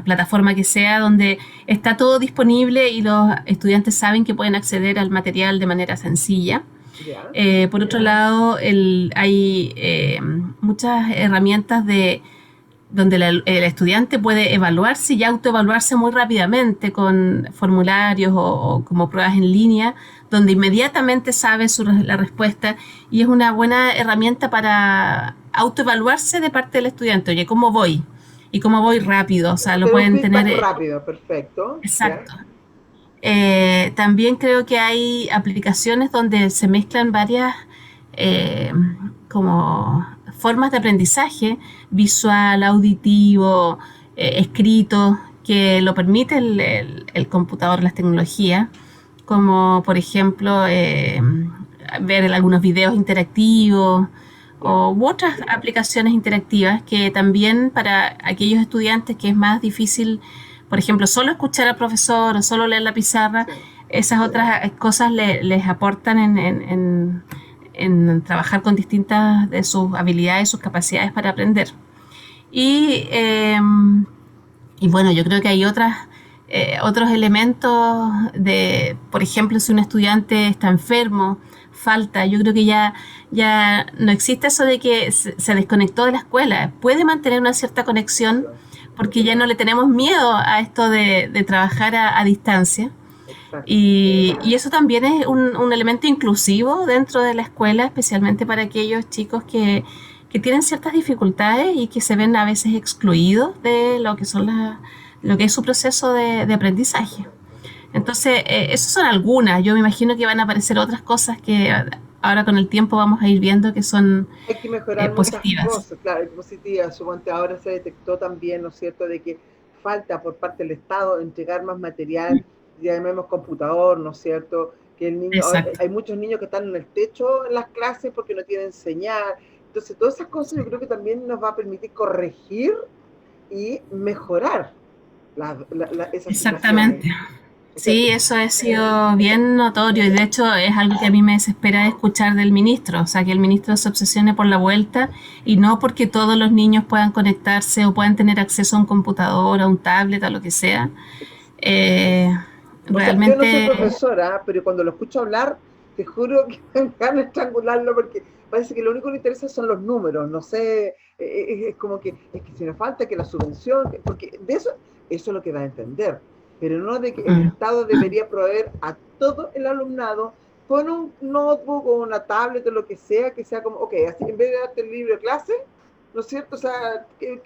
Speaker 2: plataforma que sea donde está todo disponible y los estudiantes saben que pueden acceder al material de manera sencilla.
Speaker 1: ya.
Speaker 2: Por otro lado, hay muchas herramientas donde el estudiante puede evaluarse y autoevaluarse muy rápidamente con formularios o como pruebas en línea, donde inmediatamente sabe la respuesta y es una buena herramienta para autoevaluarse de parte del estudiante. Oye, ¿cómo voy? Y cómo voy rápido, o sea, lo
Speaker 1: Tener un
Speaker 2: pueden tener...
Speaker 1: feedback rápido, perfecto. ¿Ya?
Speaker 2: exacto. También creo que hay aplicaciones donde se mezclan varias eh, como formas de aprendizaje, visual, auditivo, escrito, que lo permite el computador, las tecnologías, como por ejemplo ver algunos videos interactivos
Speaker 1: Ya.
Speaker 2: u otras aplicaciones interactivas que también para aquellos estudiantes que es más difícil, por ejemplo, solo escuchar al profesor o solo leer la pizarra,
Speaker 1: Sí.
Speaker 2: esas otras cosas les aportan en trabajar con distintas de sus habilidades, sus capacidades para aprender. Y, eh, y bueno, yo creo que hay otros elementos de, por ejemplo, si un estudiante está enfermo, falta, yo creo que ya no existe eso de que se desconectó de la escuela. Puede mantener una cierta conexión
Speaker 1: Exacto,
Speaker 2: porque ya no le tenemos miedo a esto de trabajar a distancia.
Speaker 1: exacto.
Speaker 2: Y eso también es un elemento inclusivo dentro de la escuela, especialmente para aquellos chicos que tienen ciertas dificultades y que se ven a veces excluidos de lo que lo que es su proceso de aprendizaje. Entonces, esas son algunas. Yo me imagino que van a aparecer otras cosas que ahora con el tiempo vamos a ir viendo que son
Speaker 1: Hay que mejorar muchas
Speaker 2: positivas.
Speaker 1: cosas, claro, y positivas. Suponte ahora se detectó también, ¿no es cierto?, de que falta por parte del Estado entregar más material, ya llamemos computador, ¿no es cierto?, que el niño,
Speaker 2: Exacto.
Speaker 1: hay muchos niños que están en el techo en las clases porque no tienen señal. Entonces, todas esas cosas yo creo que también nos va a permitir corregir y mejorar esas situaciones.
Speaker 2: Exactamente.
Speaker 1: O sea,
Speaker 2: Sí, eso ha sido bien notorio y de hecho es algo que a mí me desespera escuchar del ministro, o sea, que el ministro se obsesione por la vuelta y no porque todos los niños puedan conectarse o puedan tener acceso a un computador, a un tablet, a lo que sea. Eh,
Speaker 1: o sea, yo no soy
Speaker 2: realmente,
Speaker 1: profesora, pero cuando lo escucho hablar, te juro que me dan ganas de estrangularlo porque parece que lo único que le interesa son los números. No sé, es como que es que si nos falta que la subvención, porque de eso es lo que da a entender. Pero no de que el
Speaker 2: mm,
Speaker 1: Estado debería proveer a todo el alumnado con un notebook o una tablet o lo que sea como, ok, así en vez de darte el libro de clase, ¿no es cierto? O sea, que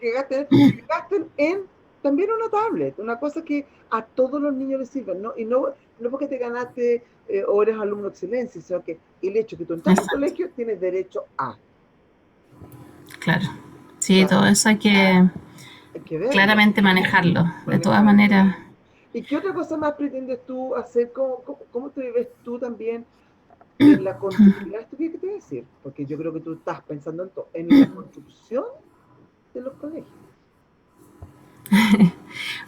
Speaker 1: gasten en también una tablet, una cosa que a todos los niños les sirven, ¿no? Y no porque te ganaste o eres alumno de excelencia, sino que el hecho que tú entras al
Speaker 2: exacto,
Speaker 1: colegio tienes derecho a.
Speaker 2: claro.
Speaker 1: O
Speaker 2: Sí,
Speaker 1: sea,
Speaker 2: todo eso hay que
Speaker 1: hay que verlo.
Speaker 2: claramente manejarlo. De todas
Speaker 1: Manejarlo.
Speaker 2: maneras,
Speaker 1: ¿Y qué otra cosa más pretendes tú hacer? ¿Cómo te ves tú también en la continuidad? ¿Esto qué te voy a decir? Porque yo creo que tú estás pensando en la construcción de los colegios.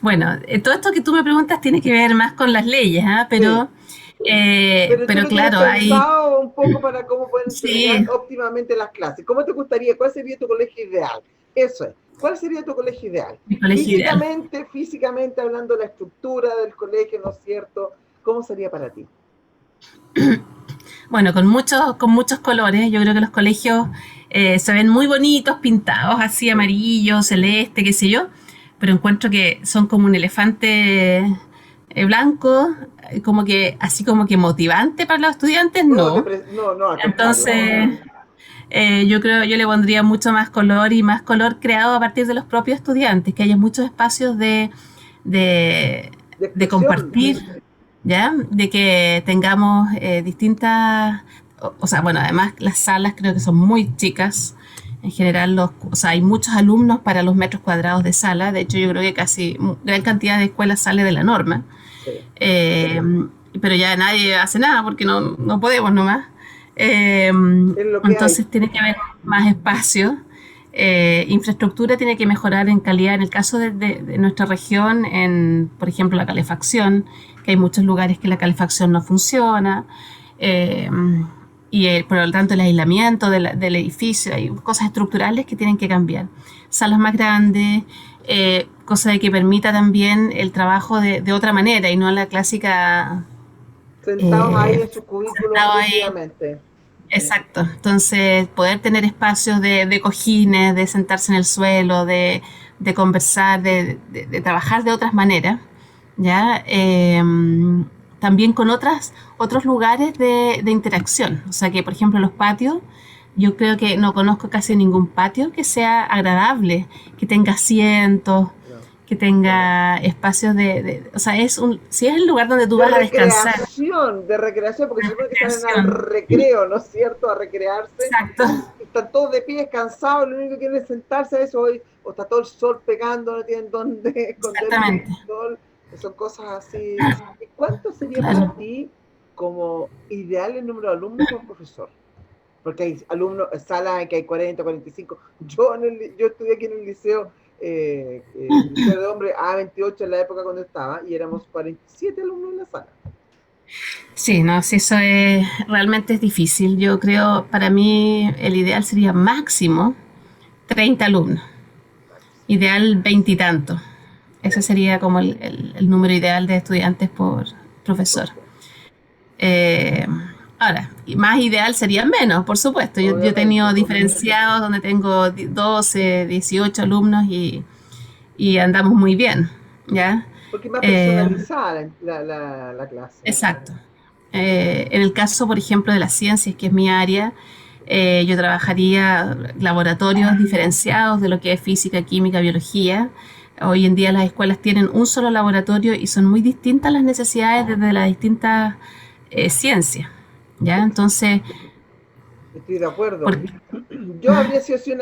Speaker 2: bueno, todo esto que tú me preguntas tiene que ver más con las leyes, ¿ah?
Speaker 1: Sí, pero tú
Speaker 2: Pero
Speaker 1: lo tienes
Speaker 2: claro, hay,
Speaker 1: pensado un poco para cómo pueden terminar
Speaker 2: sí,
Speaker 1: óptimamente las clases. ¿Cómo te gustaría? ¿Cuál sería tu colegio ideal? Eso es. ¿Cuál sería tu colegio ideal?
Speaker 2: mi colegio ideal.
Speaker 1: Físicamente hablando de la estructura del colegio, ¿no es cierto? ¿Cómo sería para ti?
Speaker 2: Bueno, con muchos colores. Yo creo que los colegios se ven muy bonitos, pintados así,
Speaker 1: Sí,
Speaker 2: amarillo, celeste, qué sé yo, pero encuentro que son como un elefante blanco, así como que motivante para los estudiantes,
Speaker 1: no,
Speaker 2: no.
Speaker 1: no, al contrario.
Speaker 2: Entonces, yo creo, yo le pondría mucho más color y más color creado a partir de los propios estudiantes, que haya muchos espacios de,
Speaker 1: De
Speaker 2: de
Speaker 1: expresión.
Speaker 2: compartir, ¿ya? De que tengamos distintas, o sea, bueno, además las salas creo que son muy chicas. En general, o sea, hay muchos alumnos para los metros cuadrados de sala. De hecho, yo creo que casi gran cantidad de escuelas sale de la norma.
Speaker 1: Sí,
Speaker 2: Eh, pero ya nadie hace nada porque no podemos nomás. Eh,
Speaker 1: es lo que hay.
Speaker 2: entonces tiene que haber más espacio. Infraestructura tiene que mejorar en calidad. En el caso de nuestra región, por ejemplo, la calefacción, que hay muchos lugares que la calefacción no funciona. Eh, por lo tanto el aislamiento del edificio, hay cosas estructurales que tienen que cambiar. Salas más grandes, cosa de que permita también el trabajo de otra manera y no la clásica
Speaker 1: Sentados ahí en sus cubículos
Speaker 2: sentado ahí.
Speaker 1: rígidamente.
Speaker 2: Exacto. Entonces, poder tener espacios de cojines, de sentarse en el suelo, de conversar, de trabajar de otras maneras, ¿ya? También con otros lugares de interacción. O sea que, por ejemplo, los patios, yo creo que no conozco casi ningún patio que sea agradable, que tenga asientos,
Speaker 1: No.
Speaker 2: que tenga espacios o sea, si es el lugar donde tú vas a descansar,
Speaker 1: De recreación, porque se supone que salen al
Speaker 2: recreación.
Speaker 1: recreo, ¿no es cierto? A recrearse.
Speaker 2: Exacto,
Speaker 1: Y están todos de pie, cansados, lo único que quieren es sentarse a eso hoy, o está todo el sol pegando, no tienen dónde esconderse del
Speaker 2: exactamente,
Speaker 1: sol. Son cosas así. ¿Y cuánto sería para
Speaker 2: claro.
Speaker 1: ti como ideal el número de alumnos por profesor? Porque hay alumnos, salas en que hay 40, 45. Yo estudié aquí en el liceo de hombres A28 en la época cuando estaba, y éramos 47 alumnos en la sala.
Speaker 2: Sí, no, si eso es, realmente es difícil. Yo creo, para mí, el ideal sería máximo 30 alumnos, ideal 20 y tanto. Ese
Speaker 1: Sí,
Speaker 2: sería como el número ideal de estudiantes por profesor.
Speaker 1: profesor,
Speaker 2: Eh, Ahora, más ideal sería menos, por supuesto. Yo he
Speaker 1: obviamente,
Speaker 2: tenido diferenciados donde tengo 12, 18 alumnos y andamos muy bien, ¿ya?
Speaker 1: porque es más
Speaker 2: Eh,
Speaker 1: personalizada la clase.
Speaker 2: exacto. En el caso, por ejemplo, de las ciencias, que es mi área, yo trabajaría laboratorios diferenciados de lo que es física, química, biología. Hoy en día las escuelas tienen un solo laboratorio y son muy distintas las necesidades desde las distintas ciencias. ¿Ya? Entonces,
Speaker 1: Estoy de acuerdo.
Speaker 2: por-
Speaker 1: Yo habría sido así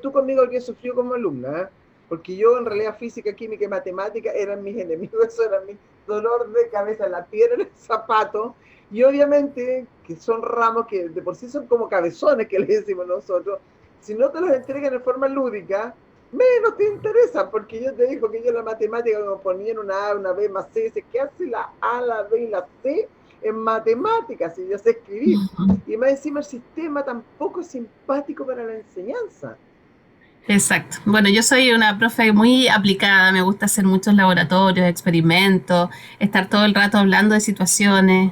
Speaker 1: tú conmigo habrías sufrido como alumna, ¿eh? Porque yo en realidad física, química y matemática eran mis enemigos, eso era mi dolor de cabeza, la piedra en el zapato, y obviamente que son ramos que de por sí son como cabezones que le decimos nosotros, si no te los entregan en forma lúdica, menos te interesa, porque yo te digo que yo la matemática como ponía en una A, una B más C, dice, ¿qué hace la A, la B y la C en matemáticas? Y yo sé escribir. Y más encima el sistema tampoco es simpático para la enseñanza.
Speaker 2: exacto. Bueno, yo soy una profe muy aplicada, me gusta hacer muchos laboratorios, experimentos, estar todo el rato hablando de situaciones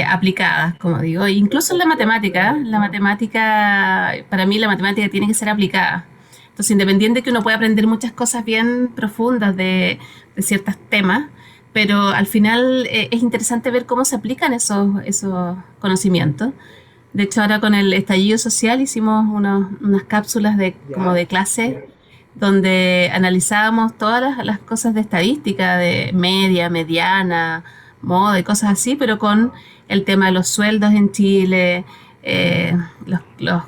Speaker 2: aplicadas, como digo. Incluso en
Speaker 1: Perfecto.
Speaker 2: la matemática, para mí la matemática tiene que ser aplicada. Entonces, independiente que uno pueda aprender muchas cosas bien profundas de ciertos temas, pero al final es interesante ver cómo se aplican esos conocimientos. De hecho, ahora con el estallido social hicimos unas cápsulas como
Speaker 1: ¿Ya?
Speaker 2: de clase donde analizábamos todas las cosas de estadística, de media, mediana, moda y cosas así, pero con el tema de los sueldos en Chile, los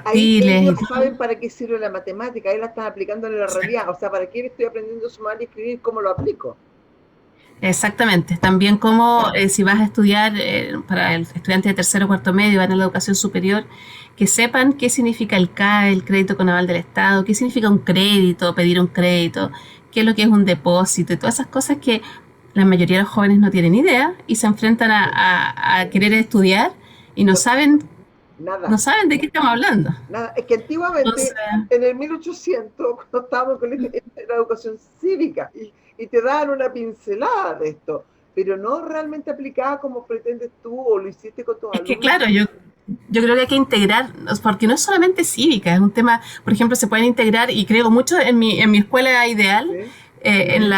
Speaker 1: Ahí
Speaker 2: cuartiles y
Speaker 1: ellos
Speaker 2: todo.
Speaker 1: saben para qué sirve la matemática, ahí la están aplicando en la realidad. O sea, ¿para qué estoy aprendiendo a sumar y escribir? ¿Cómo lo aplico?
Speaker 2: Exactamente. También como si vas a estudiar para el estudiante de tercero o cuarto medio, van a la educación superior, que sepan qué significa el CAE, el crédito con aval del Estado, qué significa un crédito, pedir un crédito, qué es lo que es un depósito y todas esas cosas que la mayoría de los jóvenes no tienen idea y se enfrentan a querer estudiar y
Speaker 1: No,
Speaker 2: no
Speaker 1: nada,
Speaker 2: saben de qué estamos hablando.
Speaker 1: nada. Es que
Speaker 2: Entonces,
Speaker 1: antiguamente, en el 1800, cuando estábamos con la educación cívica, y te daban una pincelada de esto, pero no realmente aplicada como pretendes tú o lo hiciste con tus
Speaker 2: es que
Speaker 1: alumnos.
Speaker 2: claro, yo creo que hay que integrar, porque no es solamente cívica, es un tema, por ejemplo, se pueden integrar, y creo mucho en mi escuela ideal,
Speaker 1: ¿Sí?
Speaker 2: en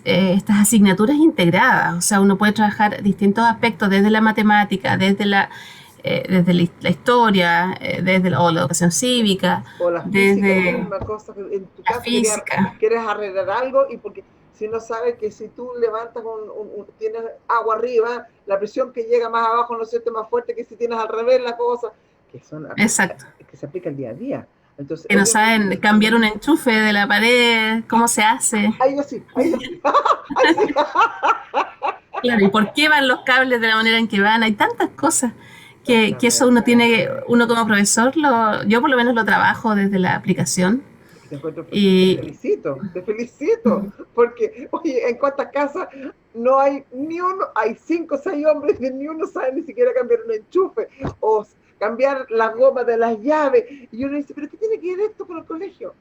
Speaker 2: estas asignaturas integradas. O sea, uno puede trabajar distintos aspectos, desde la matemática, desde la historia, o la educación cívica,
Speaker 1: O la física
Speaker 2: desde
Speaker 1: misma, cosas que en tu
Speaker 2: la
Speaker 1: casa
Speaker 2: física.
Speaker 1: quieres arreglar algo y porque si no sabes que si tú levantas tienes agua arriba, la presión que llega más abajo no es cierto más fuerte que si tienes al revés la cosa, que son
Speaker 2: Exacto.
Speaker 1: que se aplica el día a día. Entonces,
Speaker 2: Que no saben
Speaker 1: obviamente,
Speaker 2: cambiar un enchufe de la pared, cómo se hace.
Speaker 1: ahí yo sí, ahí sí.
Speaker 2: Claro, ¿y por qué van los cables de la manera en que van? Hay tantas cosas que eso
Speaker 1: Exactamente.
Speaker 2: uno como profesor, yo por lo menos lo trabajo desde la aplicación.
Speaker 1: Te encuentro,
Speaker 2: Y
Speaker 1: te felicito, porque, oye, en cuántas casas no hay ni uno, hay 5 o 6 hombres y ni uno sabe ni siquiera cambiar un enchufe o cambiar las gomas de las llaves. Y uno dice, ¿pero qué tiene que ver esto con el colegio?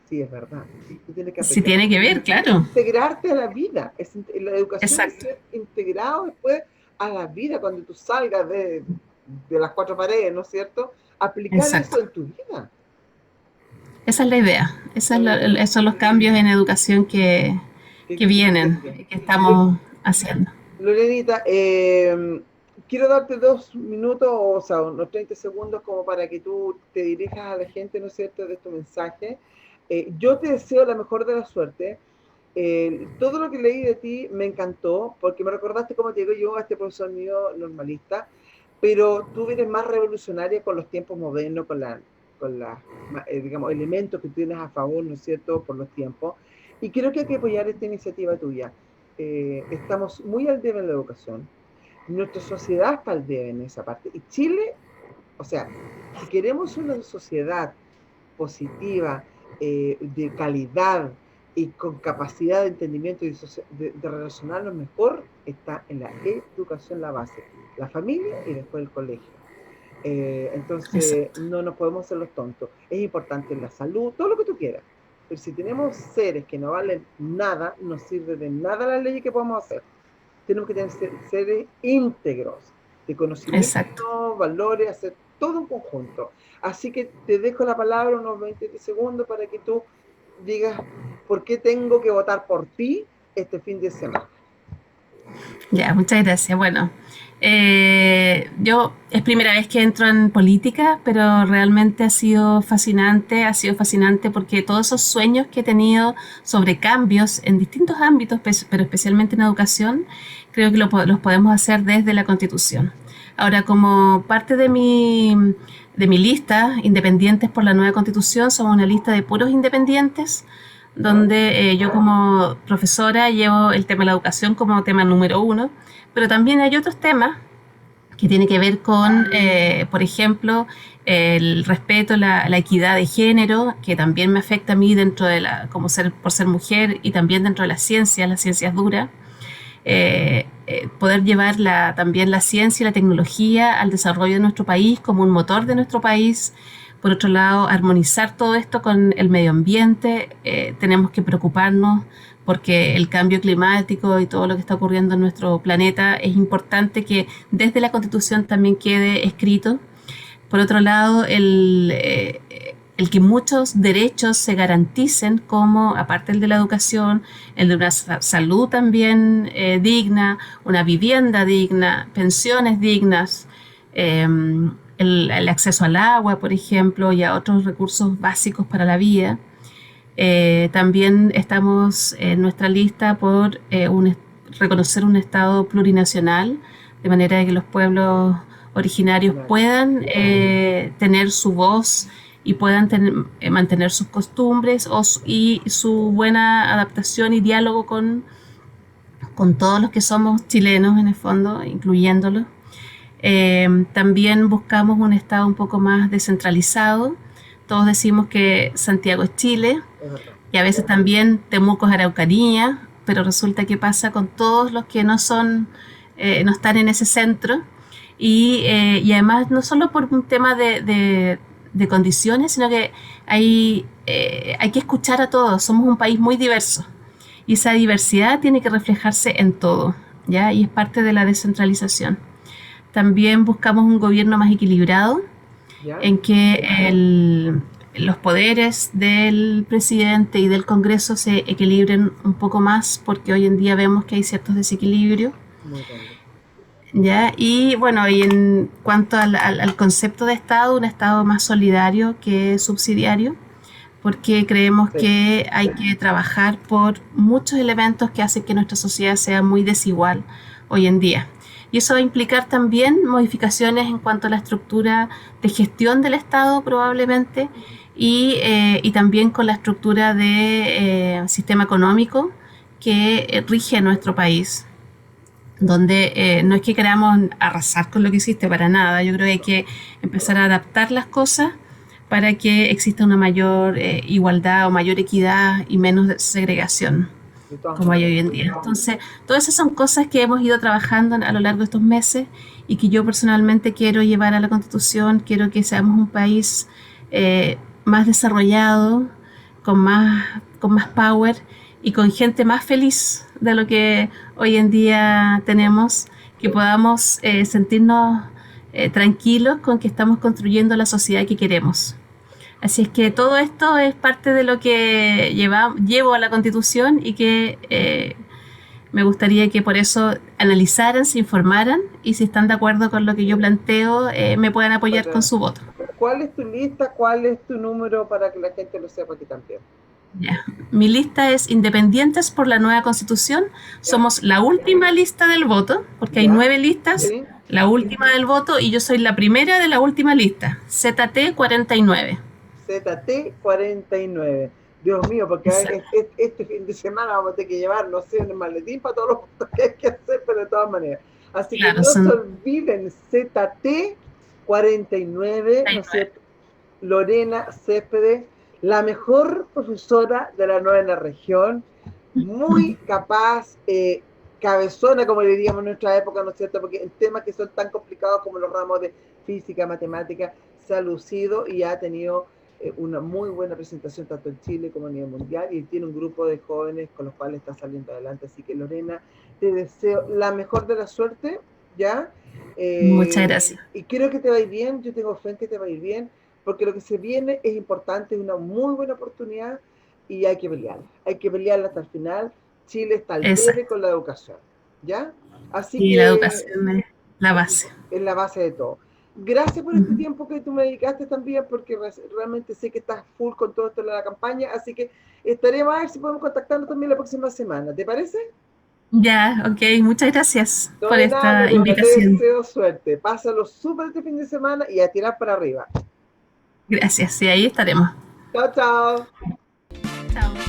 Speaker 1: Sí, es verdad. Tú tienes que
Speaker 2: si
Speaker 1: aprender,
Speaker 2: tiene que ver, claro.
Speaker 1: integrarte a la vida. La educación es
Speaker 2: Exacto,
Speaker 1: ser integrado después a la vida, cuando tú salgas de las 4 paredes, ¿no es cierto? Aplicar
Speaker 2: exacto.
Speaker 1: eso en tu vida.
Speaker 2: Esa es la idea.
Speaker 1: Esa es la idea.
Speaker 2: Esos son los cambios en educación que
Speaker 1: Que se
Speaker 2: vienen,
Speaker 1: quiere.
Speaker 2: que estamos haciendo.
Speaker 1: Lorenita, quiero darte 2 minutos, o sea, unos 30 segundos como para que tú te dirijas a la gente, ¿no es cierto?, de tu mensaje. Yo te deseo la mejor de la suerte. Todo lo que leí de ti me encantó, porque me recordaste cómo llego yo a este profesor mío normalista, pero tú eres más revolucionaria con los tiempos modernos, con digamos, elementos que tienes a favor, ¿no es cierto?, por los tiempos. Y creo que hay que apoyar esta iniciativa tuya. Estamos muy al debe en la educación. Nuestra sociedad está al debe en esa parte. Y Chile, o sea, si queremos una sociedad positiva, de calidad, y con capacidad de entendimiento y de relacionarnos mejor, está en la educación la base, la familia y después el colegio. Entonces,
Speaker 2: Exacto.
Speaker 1: no nos podemos hacer los tontos. Es importante la salud, todo lo que tú quieras. Pero si tenemos seres que no valen nada, no sirve de nada la ley que podemos hacer. Tenemos que tener seres íntegros, de
Speaker 2: Exacto.
Speaker 1: conocimiento, valores, hacer todo un conjunto. Así que te dejo la palabra unos 20 segundos para que tú digas por qué tengo que votar por ti este fin de semana.
Speaker 2: Ya, muchas gracias. Bueno, yo es primera vez que entro en política, pero realmente ha sido fascinante porque todos esos sueños que he tenido sobre cambios en distintos ámbitos, pero especialmente en educación, creo que los podemos hacer desde la Constitución. Ahora, como parte de mi lista, Independientes por la Nueva Constitución, somos una lista de puros independientes donde yo como profesora llevo el tema de la educación como tema número uno, pero también hay otros temas que tienen que ver con, por ejemplo, el respeto, la equidad de género, que también me afecta a mí dentro de por ser mujer y también dentro de las ciencias duras. Poder llevar también la ciencia y la tecnología al desarrollo de nuestro país como un motor de nuestro país. Por otro lado, armonizar todo esto con el medio ambiente. Tenemos que preocuparnos porque el cambio climático y todo lo que está ocurriendo en nuestro planeta es importante que desde la Constitución también quede escrito. Por otro lado, el que muchos derechos se garanticen, como aparte el de la educación, el de una salud también digna, una vivienda digna, pensiones dignas, eh, el acceso al agua, por ejemplo, y a otros recursos básicos para la vida. También estamos en nuestra lista por reconocer un Estado plurinacional, de manera que los pueblos originarios puedan tener su voz y puedan mantener sus costumbres y su buena adaptación y diálogo con todos los que somos chilenos en el fondo, incluyéndolos. También buscamos un Estado un poco más descentralizado. Todos decimos que Santiago es Chile y a veces también Temuco es Araucanía, pero resulta que pasa con todos los que no están en ese centro. Y además no solo por un tema de condiciones, sino que hay que escuchar a todos. Somos un país muy diverso y esa diversidad tiene que reflejarse en todo, ¿ya? Y es parte de la descentralización. También buscamos un gobierno más equilibrado,
Speaker 1: ¿Ya?
Speaker 2: en que los poderes del presidente y del Congreso se equilibren un poco más, porque hoy en día vemos que hay ciertos desequilibrios.
Speaker 1: Muy grande.
Speaker 2: ¿Ya? Y bueno, y en cuanto al concepto de Estado, un Estado más solidario que subsidiario, porque creemos
Speaker 1: Sí.
Speaker 2: que hay que trabajar por muchos elementos que hacen que nuestra sociedad sea muy desigual hoy en día. Y eso va a implicar también modificaciones en cuanto a la estructura de gestión del Estado probablemente y también con la estructura de sistema económico que rige nuestro país, donde no es que queramos arrasar con lo que existe para nada. Yo creo que hay que empezar a adaptar las cosas para que exista una mayor igualdad o mayor equidad y menos segregación
Speaker 1: De todas
Speaker 2: como hay
Speaker 1: maneras.
Speaker 2: hoy en día. Entonces, todas esas son cosas que hemos ido trabajando a lo largo de estos meses y que yo personalmente quiero llevar a la Constitución. Quiero que seamos un país más desarrollado, con más power y con gente más feliz de lo que hoy en día tenemos, que podamos sentirnos tranquilos con que estamos construyendo la sociedad que queremos. Así es que todo esto es parte de lo que llevo a la Constitución y que me gustaría que por eso analizaran, se informaran y si están de acuerdo con lo que yo planteo, me puedan apoyar con
Speaker 1: Para,
Speaker 2: su voto.
Speaker 1: ¿cuál es tu lista? ¿Cuál es tu número para que la gente lo sepa aquí también?
Speaker 2: Ya. Mi lista es Independientes por la Nueva Constitución.
Speaker 1: ¿Ya?
Speaker 2: Somos la última lista del voto, porque hay
Speaker 1: ¿Ya?
Speaker 2: 9 listas,
Speaker 1: ¿Sí?
Speaker 2: la última del voto y yo soy la primera de la última lista, ZT 49.
Speaker 1: ZT 49. Dios mío, porque
Speaker 2: Exacto.
Speaker 1: este fin de semana vamos a tener que llevar, no sé, un maletín para todos los puntos que hay que hacer, pero de todas maneras. Así que
Speaker 2: Claro,
Speaker 1: no se
Speaker 2: son
Speaker 1: olviden, ZT 49, ¿no es cierto? Lorena Céspedes, la mejor profesora de la novena región, muy capaz, cabezona, como le diríamos en nuestra época, ¿no es cierto? Porque en temas que son tan complicados como los ramos de física, matemática, se ha lucido y ha tenido una muy buena presentación tanto en Chile como a nivel mundial, y tiene un grupo de jóvenes con los cuales está saliendo adelante. Así que, Lorena, te deseo la mejor de la suerte, ¿ya?
Speaker 2: Muchas gracias.
Speaker 1: Y creo que te va a ir bien, yo tengo fe en que te va a ir bien, porque lo que se viene es importante, es una muy buena oportunidad y hay que pelearla hasta el final. Chile está al debe
Speaker 2: Exacto.
Speaker 1: con la educación, ¿ya? Así
Speaker 2: Y la
Speaker 1: que
Speaker 2: educación es la base.
Speaker 1: es la base de todo. Gracias por este tiempo que tú me dedicaste también, porque realmente sé que estás full con todo esto de la campaña, así que estaremos a ver si podemos contactarnos también la próxima semana. ¿Te parece?
Speaker 2: Ya, ok, muchas gracias
Speaker 1: No
Speaker 2: por
Speaker 1: de nada,
Speaker 2: esta
Speaker 1: Lorena, te
Speaker 2: invitación.
Speaker 1: deseo suerte. Pásalo súper este fin de semana y a tirar para arriba.
Speaker 2: Gracias, y ahí estaremos.
Speaker 1: Chao, chao.
Speaker 2: Chao.